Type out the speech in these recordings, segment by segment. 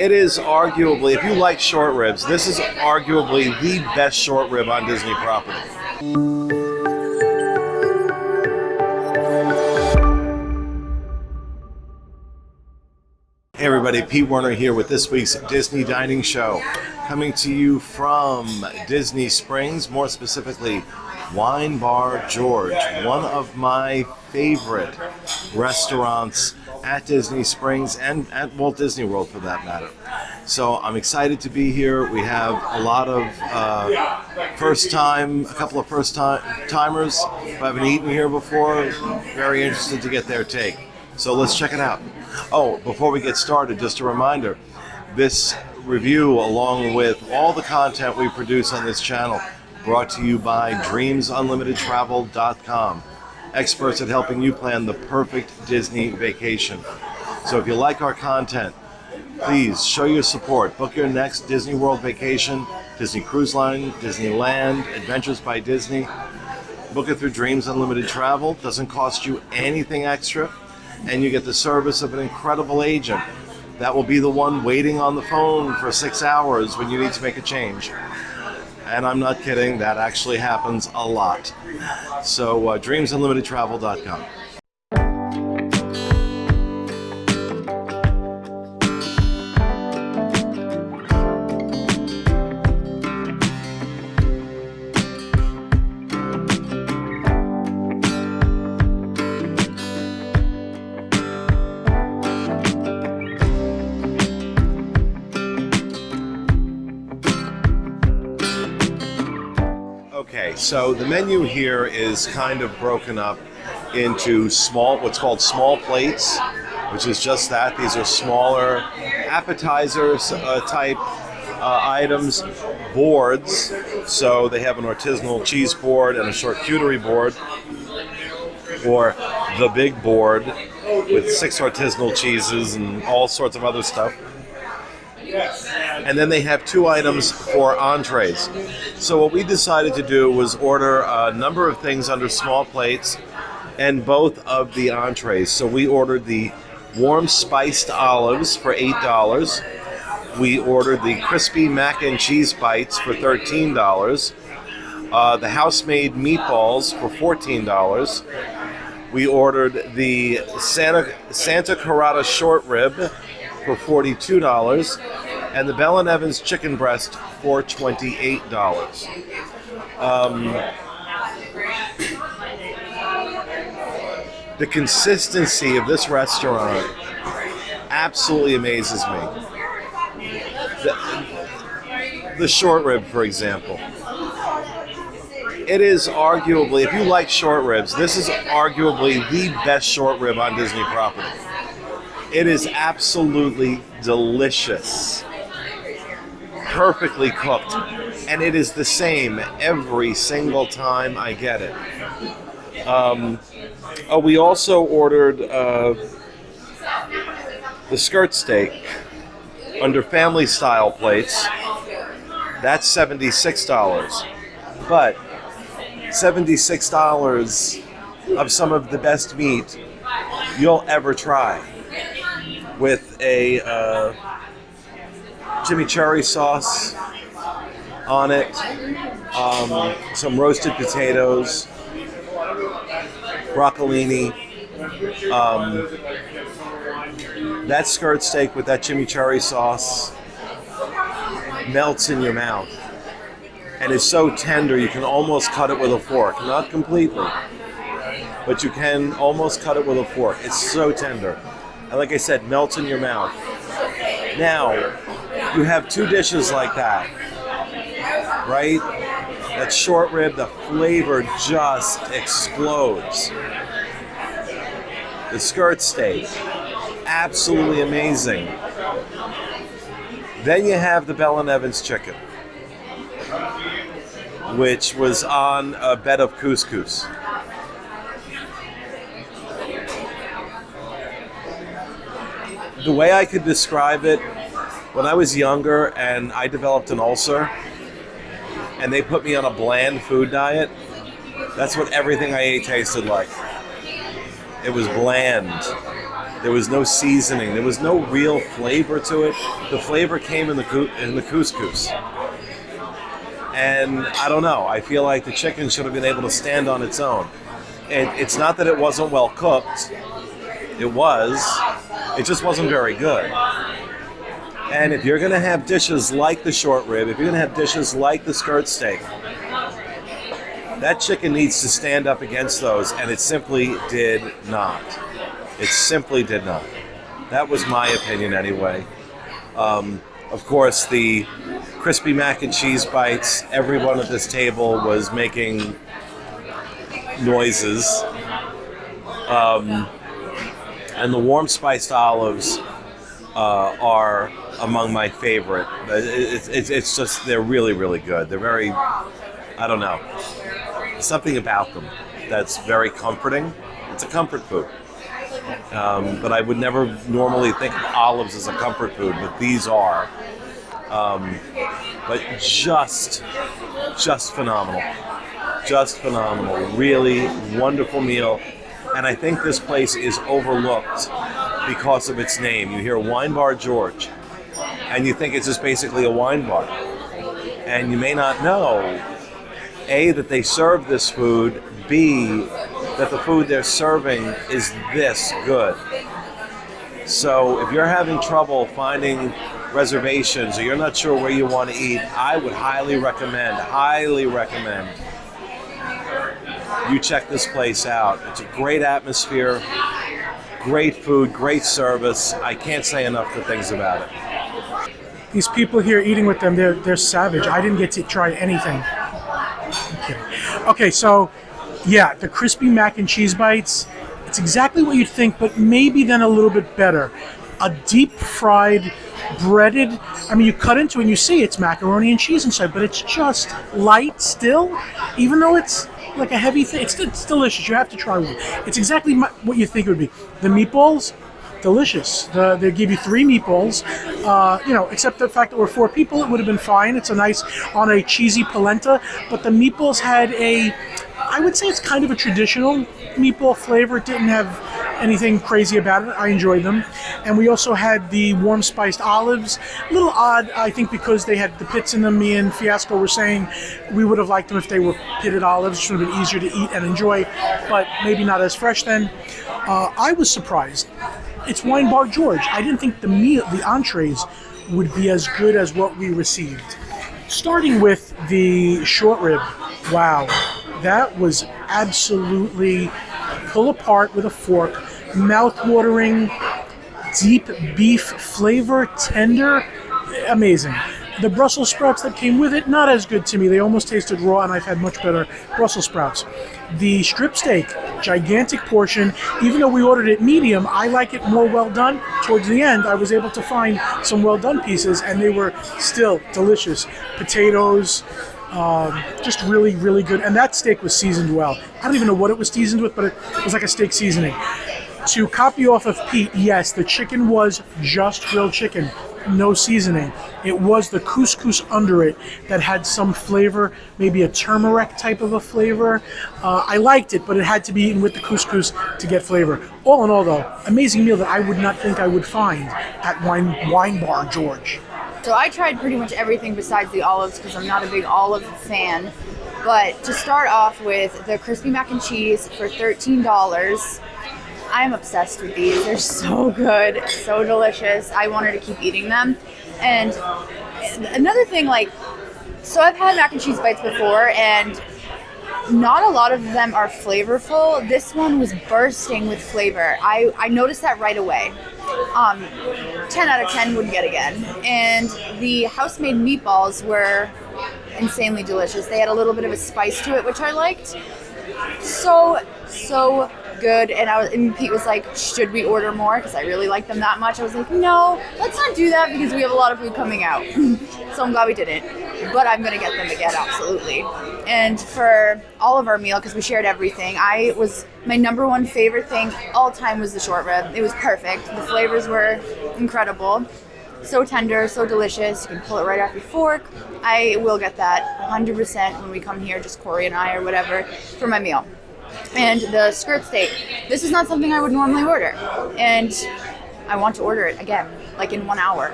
It is arguably, if you like short ribs, this is arguably the best short rib on Disney property. Hey everybody, Pete Werner here with this week's Disney Dining Show. Coming to you from Disney Springs, more specifically, Wine Bar George, one of my favorite restaurants at Disney Springs and at Walt Disney World for that matter. So I'm excited to be here. We have a lot of a couple of first timers who haven't eaten here before. Very interested to get their take. So let's check it out. Oh, before we get started, just a reminder, this review, along with all the content we produce on this channel, brought to you by DreamsUnlimitedTravel.com, experts at helping you plan the perfect Disney vacation. So if you like our content, please show your support. Book your next Disney World vacation, Disney Cruise Line, Disneyland, Adventures by Disney. Book it through Dreams Unlimited Travel. Doesn't cost you anything extra, and you get the service of an incredible agent that will be the one waiting on the phone for 6 hours when you need to make a change. And I'm not kidding, that actually happens a lot. So DreamsUnlimitedTravel.com. Okay, so the menu here is kind of broken up into what's called small plates, which is just that. These are smaller appetizers type items, boards. So they have an artisanal cheese board and a charcuterie board, or the big board with 6 artisanal cheeses and all sorts of other stuff. And then they have 2 items for entrees. So what we decided to do was order a number of things under small plates and both of the entrees. So we ordered the warm spiced olives for $8. We ordered the crispy mac and cheese bites for $13. The house-made meatballs for $14. We ordered the Santa Carrata short rib for $42, and the Bell & Evans chicken breast for $28. The consistency of this restaurant absolutely amazes me. The short rib, for example. It is arguably, if you like short ribs, this is arguably the best short rib on Disney property. It is absolutely delicious, perfectly cooked, and it is the same every single time I get it. We also ordered the skirt steak under family style plates. That's $76, but $76 of some of the best meat you'll ever try, with a chimichurri sauce on it, some roasted potatoes, broccolini. That skirt steak with that chimichurri sauce melts in your mouth, and is so tender you can almost cut it with a fork. Not completely, but you can almost cut it with a fork. It's so tender. And like I said, melts in your mouth. Now, you have 2 dishes like that, right? That short rib, the flavor just explodes. The skirt steak, absolutely amazing. Then you have the Bell & Evans chicken, which was on a bed of couscous. The way I could describe it, when I was younger and I developed an ulcer and they put me on a bland food diet, that's what everything I ate tasted like. It was bland. There was no seasoning. There was no real flavor to it. The flavor came in the couscous. And I don't know. I feel like the chicken should have been able to stand on its own. It's not that it wasn't well cooked. It was. It just wasn't very good. And if you're going to have dishes like the short rib, if you're going to have dishes like the skirt steak, that chicken needs to stand up against those, and it simply did not. It simply did not. That was my opinion anyway. Of course, the crispy mac and cheese bites, everyone at this table was making noises. And the warm spiced olives are among my favorite. It's just, they're really, really good. They're very, I don't know, something about them that's very comforting. It's a comfort food. But I would never normally think of olives as a comfort food, but these are. But just phenomenal. Just phenomenal. Really wonderful meal. And I think this place is overlooked because of its name. You hear Wine Bar George, and you think it's just basically a wine bar. And you may not know, A, that they serve this food, B, that the food they're serving is this good. So if you're having trouble finding reservations or you're not sure where you want to eat, I would highly recommend you check this place out. It's a great atmosphere, great food, great service. I can't say enough good things about it. These people here eating with them, they're savage. I didn't get to try anything. I'm kidding. Okay, so yeah, the crispy mac and cheese bites, it's exactly what you'd think, but maybe then a little bit better. A deep fried, breaded, I mean, you cut into it and you see it's macaroni and cheese inside, but it's just light still, even though it's like a heavy thing. It's delicious. You have to try one. It's exactly what you think it would be. The meatballs, delicious. They give you 3 meatballs. Except the fact that we're 4 people, it would have been fine. It's a nice, on a cheesy polenta, but the meatballs had I would say it's kind of a traditional meatball flavor. It didn't have anything crazy about it. I enjoyed them. And we also had the warm spiced olives. A little odd, I think, because they had the pits in them. Me and Fiasco were saying we would have liked them if they were pitted olives. It would have been easier to eat and enjoy, but maybe not as fresh then. I was surprised. It's Wine Bar George. I didn't think the entrees would be as good as what we received. Starting with the short rib. Wow. That was absolutely pull apart with a fork, mouth-watering, deep beef flavor, tender, amazing. The Brussels sprouts that came with it, not as good to me. They almost tasted raw, and I've had much better Brussels sprouts. The strip steak, gigantic portion. Even though we ordered it medium, I like it more well done. Towards the end, I was able to find some well done pieces, and they were still delicious. Potatoes, just really, really good. And that steak was seasoned well. I don't even know what it was seasoned with, but it was like a steak seasoning. To copy off of Pete, yes, the chicken was just grilled chicken, no seasoning. It was the couscous under it that had some flavor, maybe a turmeric type of a flavor. I liked it, but it had to be eaten with the couscous to get flavor. All in all, though, amazing meal that I would not think I would find at Wine Bar George. So I tried pretty much everything besides the olives because I'm not a big olive fan. But to start off with, the crispy mac and cheese for $13. I'm obsessed with these. They're so good, so delicious. I wanted to keep eating them. And another thing, so I've had mac and cheese bites before, and not a lot of them are flavorful. This one was bursting with flavor. I noticed that right away. 10 out of 10 would get again. And the house-made meatballs were insanely delicious. They had a little bit of a spice to it, which I liked. So good. And Pete was like, should we order more? Because I really like them that much. I was like, no, let's not do that because we have a lot of food coming out. So I'm glad we didn't. But I'm going to get them again, absolutely. And for all of our meal, because we shared everything, my number one favorite thing all time was the short rib. It was perfect. The flavors were incredible. So tender, so delicious. You can pull it right off your fork. I will get that 100% when we come here, just Corey and I or whatever, for my meal. and the skirt steak. This is not something I would normally order, and I want to order it again, like in 1 hour,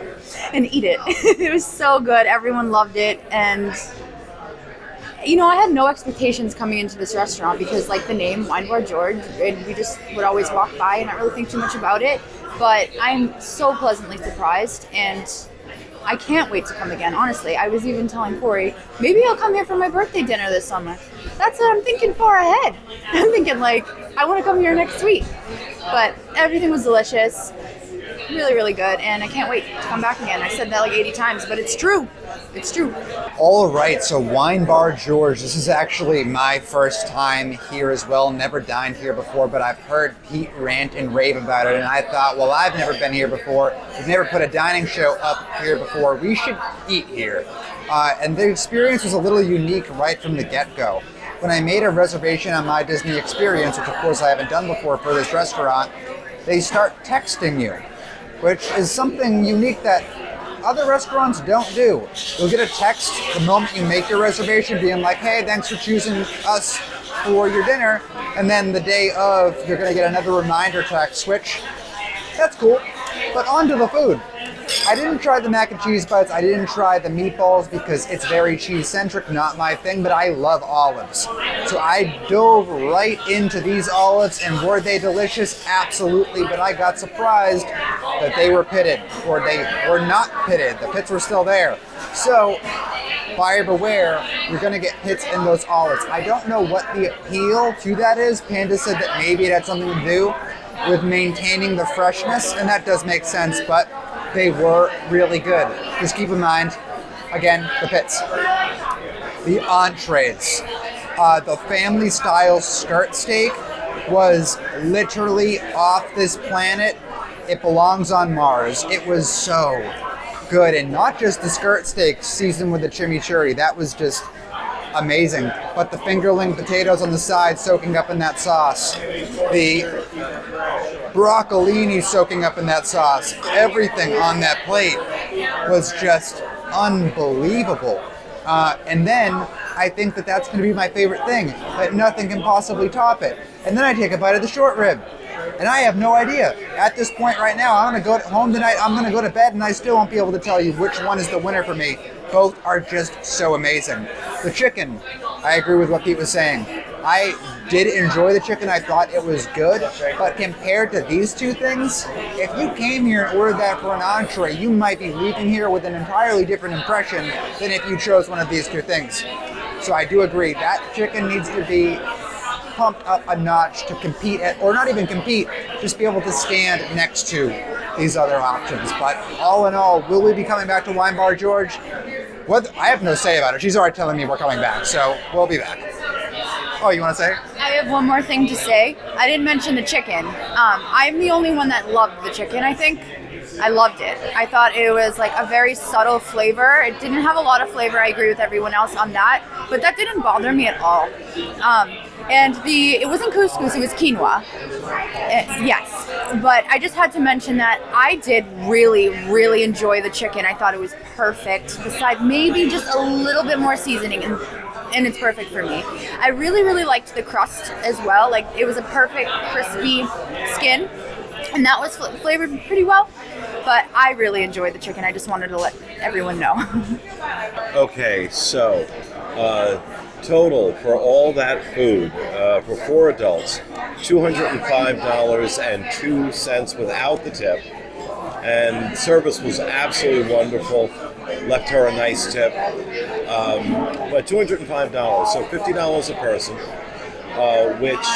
and eat it. It was so good. Everyone loved it, and I had no expectations coming into this restaurant because, like the name, Wine Bar George, and we just would always walk by and not really think too much about it. But I'm so pleasantly surprised, and I can't wait to come again, honestly. I was even telling Corey, maybe I'll come here for my birthday dinner this summer. That's what I'm thinking far ahead. I'm thinking, like, I want to come here next week. But everything was delicious. Really, really good, and I can't wait to come back again. I said that like 80 times, but it's true. It's true. All right, so Wine Bar George. This is actually my first time here as well. Never dined here before, but I've heard Pete rant and rave about it, and I thought, well, I've never been here before. We've never put a dining show up here before. We should eat here. And the experience was a little unique right from the get-go. When I made a reservation on My Disney Experience, which of course I haven't done before for this restaurant, they start texting you, which is something unique that other restaurants don't do. You'll get a text the moment you make your reservation being like, hey, thanks for choosing us for your dinner. And then the day of, you're going to get another reminder text, which, that's cool. But on to the food. I didn't try the mac and cheese bites. I didn't try the meatballs because it's very cheese-centric, not my thing, but I love olives. So I dove right into these olives, and were they delicious? Absolutely, but I got surprised that they were pitted, or they were not pitted. The pits were still there. So, buyer beware, you're gonna get pits in those olives. I don't know what the appeal to that is. Panda said that maybe it had something to do with maintaining the freshness, and that does make sense, but they were really good. Just keep in mind, again, the pits. The entrees. The family style skirt steak was literally off this planet. It belongs on Mars. It was so good. And not just the skirt steak seasoned with the chimichurri. That was just amazing. But the fingerling potatoes on the side soaking up in that sauce. The broccolini soaking up in that sauce. Everything on that plate was just unbelievable. And then I think that that's going to be my favorite thing, that nothing can possibly top it. And then I take a bite of the short rib. And I have no idea. At this point right now, I'm going to go home tonight, I'm going to go to bed, and I still won't be able to tell you which one is the winner for me. Both are just so amazing. The chicken, I agree with what Pete was saying. I did enjoy the chicken. I thought it was good. But compared to these two things, if you came here and ordered that for an entree, you might be leaving here with an entirely different impression than if you chose one of these two things. So I do agree. That chicken needs to be pumped up a notch to compete at, or not even compete, just be able to stand next to these other options. But all in all, will we be coming back to Wine Bar George? I have no say about it. She's already telling me we're coming back, so we'll be back. Oh, you want to say? I have one more thing to say. I didn't mention the chicken. I'm the only one that loved the chicken, I think. I loved it. I thought it was like a very subtle flavor. It didn't have a lot of flavor. I agree with everyone else on that, but that didn't bother me at all. And it wasn't couscous, it was quinoa. Yes, but I just had to mention that I did really, really enjoy the chicken. I thought it was perfect, besides maybe just a little bit more seasoning, and it's perfect for me. I really, really liked the crust as well. Like, it was a perfect crispy skin, and that was flavored pretty well. But I really enjoyed the chicken. I just wanted to let everyone know. Okay, so total for all that food for 4 adults, $205.02 without the tip. And service was absolutely wonderful. Left her a nice tip. But $205, so $50 a person, which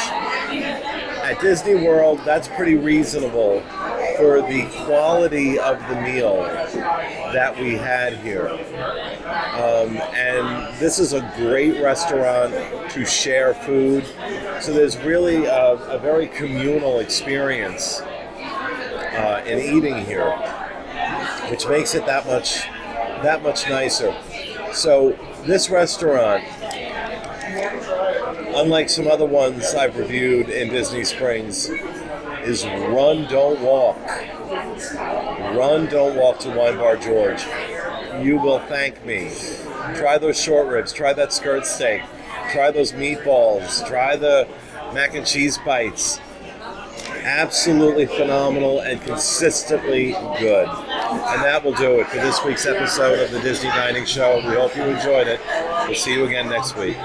at Disney World, that's pretty reasonable for the quality of the meal that we had here. And this is a great restaurant to share food. So there's really a very communal experience in eating here, which makes it that much nicer. So this restaurant, unlike some other ones I've reviewed in Disney Springs, is run, don't walk. Run, don't walk to Wine Bar George. You will thank me. Try those short ribs, try that skirt steak, try those meatballs, try the mac and cheese bites. Absolutely phenomenal and consistently good. And that will do it for this week's episode of the Disney Dining Show. We hope you enjoyed it. We'll see you again next week.